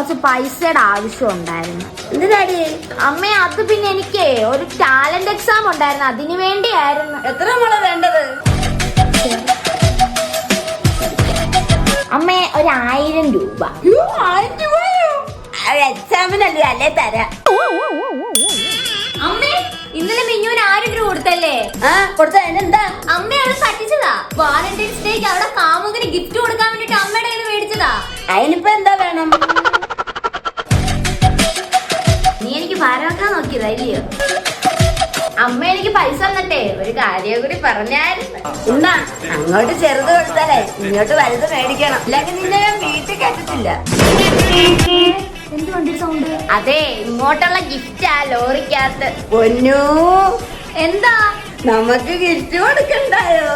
കുറച്ച് പൈസയുടെ ആവശ്യം ഉണ്ടായിരുന്നു. എന്തിനാടി? അമ്മേ അത് പിന്നെ എനിക്ക് ഒരു ടാലന്റ് എക്സാം ഉണ്ടായിരുന്നു, അതിനു വേണ്ടിയായിരുന്നു. എത്ര മോളെ വേണ്ടത്? അമ്മേ ഒരു 1000 രൂപ. 1000 രൂപയോ? എക്സാമിനല്ലേ, അല്ലേ തരാം. അമ്മേ ഇന്നലെ മിന്നുവിന് 1000 രൂപ കൊടുത്തല്ലേ? കൊടുത്ത എന്താ? അമ്മയാണ് പറ്റിച്ചതാ. വാലന്റൈൻസ് ഡേക്ക് അവിടെ കാമുകന് ഗിഫ്റ്റ് കൊടുക്കാൻ വേണ്ടിട്ട് അമ്മയുടെ കയ്യിൽ മേടിച്ചതാ. അതിനിപ്പോ എന്താ വേണം? നീ എനിക്ക് ഭാരമാക്കാൻ നോക്കിയതാ ഇല്ലയോ? അമ്മ എനിക്ക് പൈസ തന്നിട്ടേ ഒരു കാര്യം കൂടി പറഞ്ഞായിരുന്നു. എന്നാ അങ്ങോട്ട് ചെറുത് കൊടുത്താലേ ഇങ്ങോട്ട് വലുത് മേടിക്കണം, അല്ലെങ്കിൽ നിന്നെ ഞാൻ വീട്ടിൽ കേട്ടിട്ടില്ല. സൗണ്ട്? അതെ, ഇങ്ങോട്ടുള്ള ഗിഫ്റ്റാ ലോറിക്കകത്ത്. പൊന്നു, എന്താ നമുക്ക് ഗിഫ്റ്റ് കൊടുക്കണ്ടായോ?